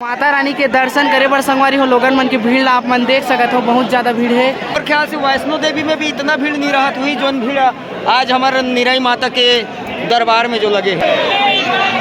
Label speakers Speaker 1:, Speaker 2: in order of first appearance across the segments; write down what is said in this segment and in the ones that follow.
Speaker 1: माता रानी के दर्शन करे बर संगवारी हो लोगन मन की भीड़ आप मन देख सकत हो, बहुत ज्यादा भीड़ है।
Speaker 2: और ख्याल से वैष्णो देवी में भी इतना भीड़ नहीं रहत हुई जोन भीड़ आज हमारे निराई माता के दरबार में जो लगे है।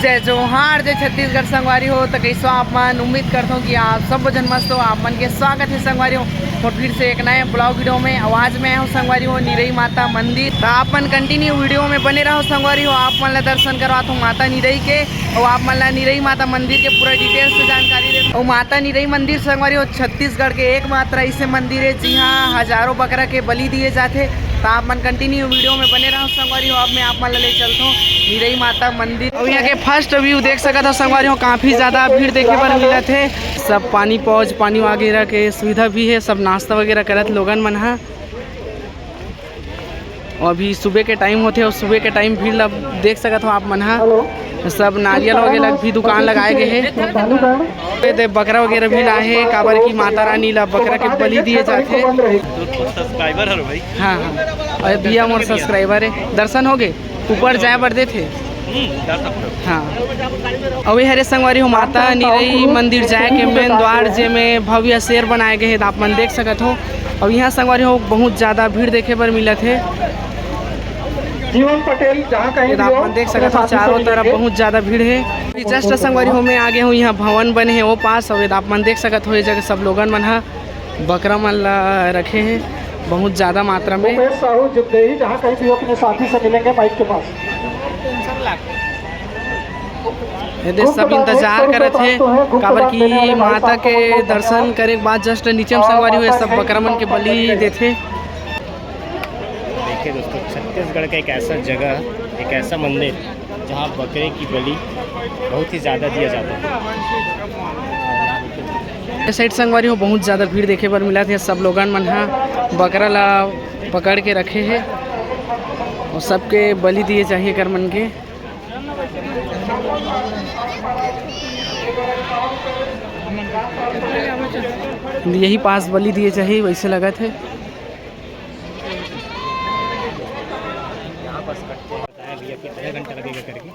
Speaker 1: जय जोहार, जय छत्तीसगढ़ संगवारी हो। तो कैसो आप मन उम्मीद करता हूँ कि आप सब जन मस्त हो। आप मन के स्वागत है संगवारी हो और फिर से एक नए ब्लॉग वीडियो में आवाज़ में आया हूँ संगवारी हो निरई माता मंदिर। तो आप मन कंटिन्यू वीडियो में बने रहो संगवारी हो। आप मन ला दर्शन करवाता हूँ माता निरई के और आप मन ला निरई माता मंदिर के पूरा डिटेल्स से जानकारी दे। और माता निरई मंदिर संगवारी हो छत्तीसगढ़ के एकमात्र ऐसे मंदिर है जी हाँ हजारों बकरा के बलि दिए जाते। तो आप मन कंटिन्यू वीडियो में बने रहो संगवारी हो। अब मैं आप मन ले चलता हूँ निरई माता मंदिर और यहाँ के फर्स्ट व्यू देख सकते हो संगवारी हो। काफ़ी ज़्यादा भीड़ देखे पर मिला थे। सब पानी पहुँच पानी वगैरह के सुविधा भी है, सब नाश्ता वगैरह करत लोगन मन है। और अभी सुबह के टाइम होते और सुबह के टाइम भीड़ देख सकते हो आप मन है। सब नारियल वगैरह भी दुकान लगाए गए हैं। बकरा वगैरह भी लाए हैं काबर की माता रानी ला बकरा के बलि दिए जाते।
Speaker 2: सब्सक्राइबर है भाई।
Speaker 1: हाँ हाँ, और भैया मोर सब्सक्राइबर है। दर्शन हो गए, ऊपर जाए बर दे थे। हाँ, अवे हरे संगवारी हो माता निरई मंदिर जाए के मेन द्वार जे में भव्य शेर बनाए गए हैं। आप मन देख सकते हो। और यहाँ संगवारी हो बहुत ज़्यादा भीड़ देखे पर मिला थे।
Speaker 3: जीवन पटेल जहाँ कहीं
Speaker 1: आप मन देख सकते हो चारों तरफ बहुत ज़्यादा भीड़ है। जस्ट संगवारी हो मैं आगे हूँ, यहाँ भवन बने हैं वो पास। और आप मन देख सकते हो ये जगह सब लोगन मन है बकरा मन ला रखे हैं बहुत ज़्यादा मात्रा में।
Speaker 3: साहू जुगदेही जहाँ कहीं भी अपने साथी से मिलेंगे माइक के पास।
Speaker 1: ये सब इंतजार करे थे काबर की माता के दर्शन करे के बाद जस्ट नीचे में संगवारी हुए सब बकरा मन के बलि देते।
Speaker 4: देखिए दोस्तों, छत्तीसगढ़ का एक ऐसा जगह, एक ऐसा मंदिर जहाँ बकरे की बलि बहुत ही ज़्यादा दिया जाता है।
Speaker 1: इस साइड संगवारी हो बहुत ज़्यादा भीड़ देखे पर मिला थे। सब लोगन मन है बकरा ला पकड़ के रखे हैं और सबके बलि दिए चाहिए कर मन के। यही पास बलि दिए चाहिए वैसे लगा थे।
Speaker 4: आधा घंटा लगेगा करके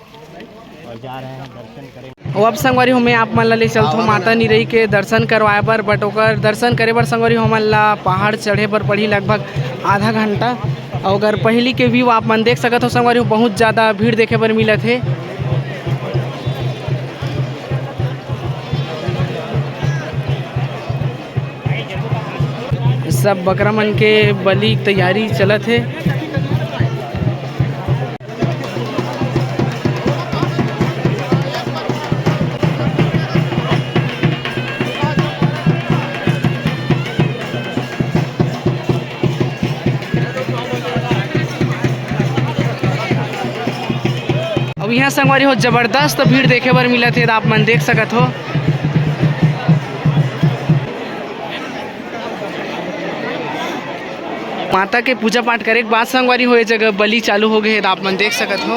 Speaker 4: और जा रहे हैं दर्शन करेंगे।
Speaker 1: और अब संगवारी हो मैं आप मन ला ले चलता हूँ माता निरई के दर्शन करवाए बर। बट ओकर दर्शन करे बर संगवारी हो मन ला पहाड़ चढ़े पर पड़ी लगभग आधा घंटा। और अगर पहली के व्यू आप मन देख सकते हो संगवारी हो बहुत ज़्यादा भीड़ देखे पर मिला थे। सब बकरा मन के बलि तैयारी चलत है। अब यहाँ संगवारी हो जबरदस्त भीड़ देखे बर मिला थे। आप मन देख सकत हो। माता के पूजा पाठ करे के बाद संगवारी हो ये जगह बलि चालू हो गए है। आप मन देख सकत हो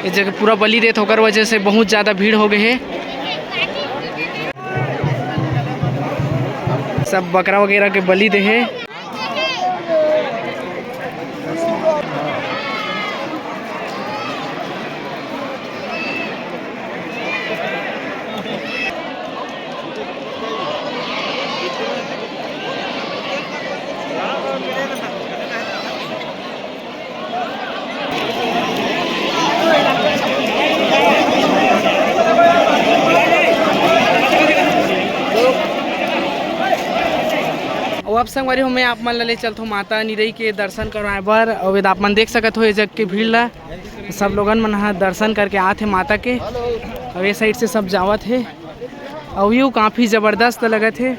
Speaker 1: ये जगह पूरा बलि देत होकर वजह से बहुत ज़्यादा भीड़ हो गए है। सब बकरा वगैरह के बलि दे है। अब संगवारी हो मैं आप मन ले चलता हूँ माता निरई के दर्शन करवाए बर। और आप मन देख सकते हो ये जग के भीड़ ला सब लोगन मन हा दर्शन करके आते माता के। और ये साइड से सब जावत है और व्यू काफ़ी ज़बरदस्त लगत है।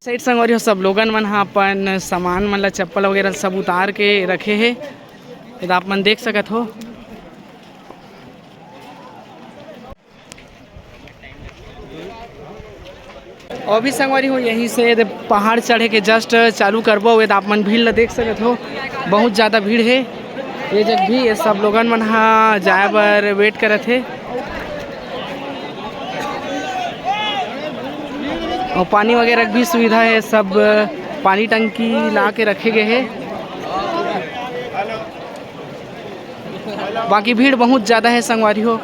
Speaker 1: साइड संगवारी हो सब लोगन मन हा अपन सामान मन ला चप्पल वगैरह सब उतार के रखे है। आप मन देख सकत हो। और भी संगवारी हो यहीं से पहाड़ चढ़े के जस्ट चालू करबो वे आप मन भीड़ ला देख सकते हो बहुत ज़्यादा भीड़ है। ये जग भी ये सब लोगन मन हा जाए बर वेट करत है। और पानी वगैरह की भी सुविधा है, सब पानी टंकी ला के रखे गए हैं। बाकी भीड़ बहुत ज़्यादा है संगवारी हो।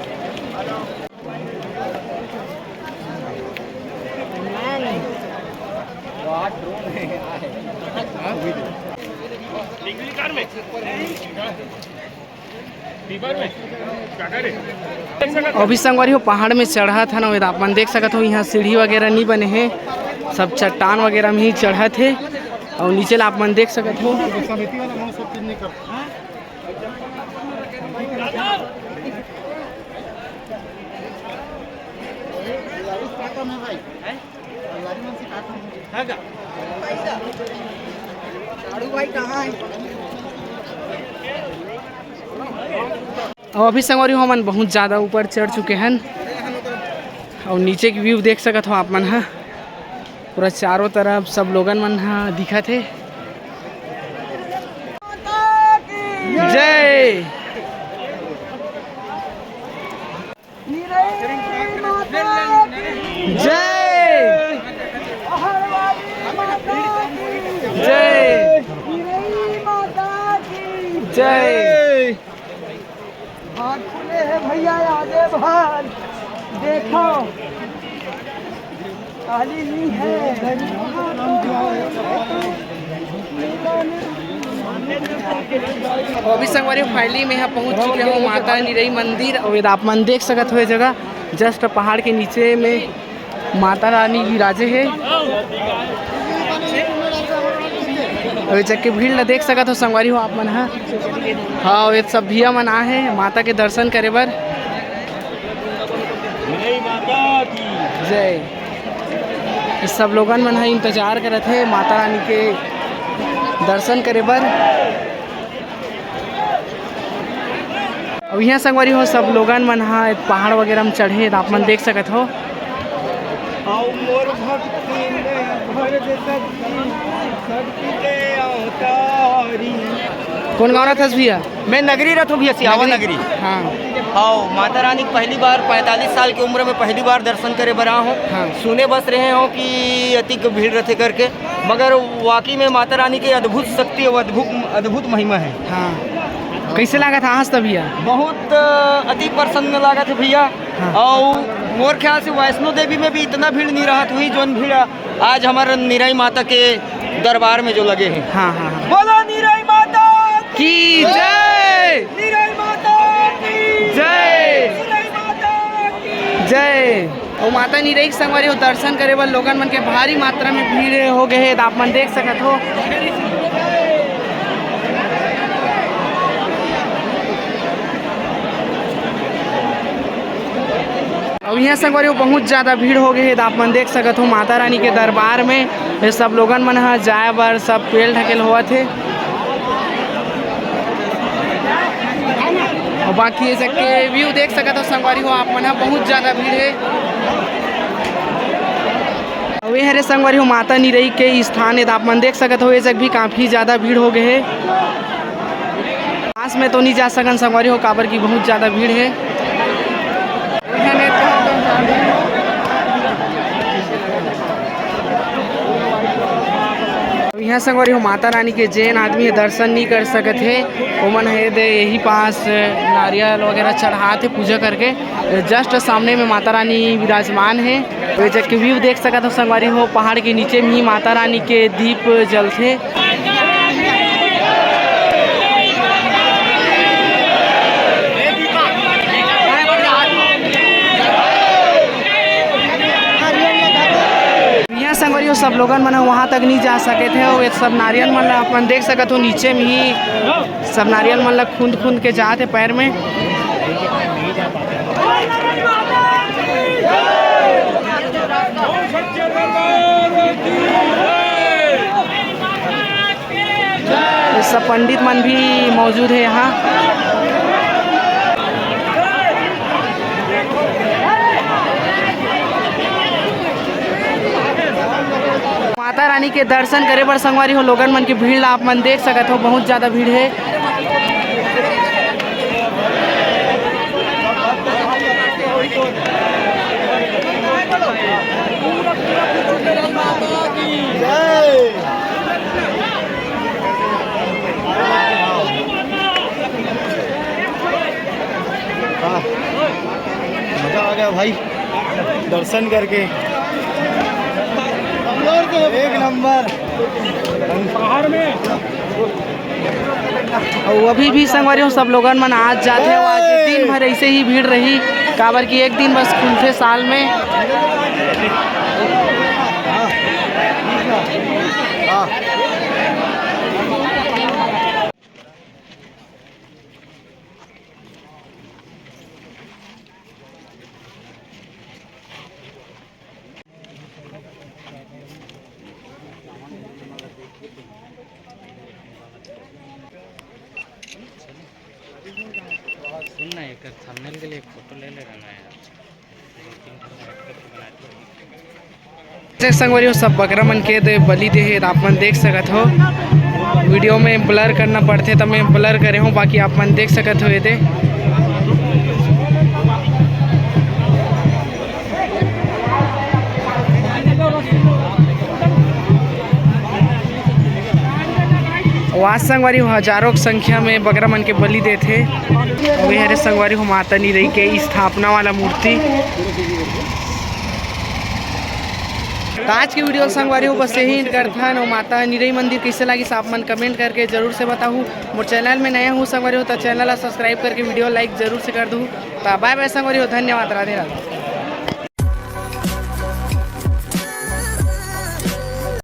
Speaker 1: अभी संगवारी हो पहाड़ में चढ़ा था ना, आप मन देख सकते हो यहाँ सीढ़ी वगैरह नहीं बने हैं, सब चट्टान वगैरह में ही चढ़ा थे। और नीचे ला आप मन देख सकते हो। और अभी संगवारी हो मन बहुत ज़्यादा ऊपर चढ़ चुके हैं और नीचे की व्यू देख सकते हो आप मन हा। पूरा चारों तरफ सब लोगन मन हा दिखत है। जय जय जय जय।
Speaker 5: हाथ खुले हैं भैया, आगे बढ़ देखो, खाली नहीं है।
Speaker 1: अभी संगवारी फाइनली में यहाँ पहुँच चुके हो माता निरई मंदिर। और आप मन देख सकते हो ये जगह जस्ट पहाड़ के नीचे में माता रानी विराजे है। अभी जग के भीड़ ला देख सकते हो संगवारी हो आप मन। हाँ ये सब भैया मन आए हैं माता के दर्शन करे बर। जय। सब लोगन मन इंतजार करत है माता रानी के दर्शन करे बर। अब यहाँ संगवारी हो सब लोगन मन पहाड़ वगैरह में चढ़े, आप मन देख सकते हो। कौन गाँव रहा भैया?
Speaker 2: मैं नगरी रथ हूँ भैया, सियावा नगरी।
Speaker 1: हाँ।
Speaker 2: हाँ, माता रानी की पहली बार 45 साल की उम्र में पहली बार दर्शन करे बरा हूँ।
Speaker 1: हाँ।
Speaker 2: सुने बस रहे हो कि अतिक भीड़ रहते करके, मगर वाकई में माता रानी की अद्भुत शक्ति और अद्भुत महिमा है।
Speaker 1: हाँ। कैसे लगा था आज तब भैया?
Speaker 2: बहुत अति प्रसन्न लगा था भैया।
Speaker 1: हाँ।
Speaker 2: और मोर ख्याल से वैष्णो देवी में भी इतना भीड़ नहीं रहा हुई जो भीड़ आज हमारे निराई माता के दरबार में जो लगे हैं।
Speaker 1: हाँ हाँ हाँ।
Speaker 2: बोलो निराई माता
Speaker 1: की जय।
Speaker 2: निराई माता की
Speaker 1: जय
Speaker 2: निराई माता की
Speaker 1: जय। और माता निरई संगवारी हो दर्शन करे बर लोगन मन के भारी मात्रा में भीड़ हो गए है, आप मन देख सकते हो। और यहाँ संगवारी बहुत ज़्यादा भीड़ हो गई है, आप मन देख सकते हो माता रानी के दरबार में। ये सब लोगन मन जाए बर सब पेल ढकेल हुआ थे। और बाकी ये सब के व्यू देख सकते हो संगवारी हो आप मन, बहुत ज़्यादा भीड़ है। और ये हरे संगवारी हो माता निरई के स्थान है, आप मन देख सकते हो। ये जग भी काफ़ी ज़्यादा भीड़ हो गए है। पास में तो नहीं जा सकन संगवारी हो, काबर की बहुत ज़्यादा भीड़ है। यहाँ संगवारी हो माता रानी के जैन आदमी दर्शन नहीं कर सकते थे, ओमन है दे यही पास नारियल वगैरह चढ़ाते पूजा करके। जस्ट सामने में माता रानी विराजमान है। तो जब व्यू देख सकते हो संगवारी हो, पहाड़ के नीचे में ही माता रानी के दीप जलते। संगवारी हो सब लोगन मन वहाँ तक नहीं जा सके थे। और सब नारियल मन ला अपन देख सकते हो, नीचे में ही सब नारियल मन ला खूंद के जाते पैर में। सब पंडित मन भी मौजूद है यहाँ। माता रानी के दर्शन करे बर संगवारी हो लोगन मन की भीड़ आप मन देख सकते हो, बहुत ज़्यादा भीड़ है।
Speaker 2: गया भाई दर्शन करके। एक नंबर पहाड़ में।
Speaker 1: और अभी भी संगवारी सब लोगन मन आज जाते हैं। आज दिन भर ऐसे ही भीड़ रही, काबर की एक दिन बस खुलते साल में।
Speaker 4: सुनना एक थंबनेल के लिए एक फोटो ले ले रहना यार।
Speaker 1: संगवारी सब बकरा मन के दे बलि दे हे, आप मन देख सकत हो। वीडियो में ब्लर करना पड़ते तो मैं ब्लर करे हूँ, बाकी आप मन देख सकत हो। ये दे आज संगवारी हजारों की संख्या में बकरा मन के बलि देते। वे हरे संगवारी हो माता निरई के स्थापना वाला मूर्ति। तो आज की वीडियो संगवारी हो बस यही करथन। और माता निरई मंदिर कैसे लगी आप मन कमेंट करके जरूर से बताऊँ। मोर चैनल में नया हूँ संगवारी हो तो चैनल सब्सक्राइब करके वीडियो लाइक जरूर से कर दूँ। तो बाय बाय संगवारी हो, धन्यवाद, राधे राधे।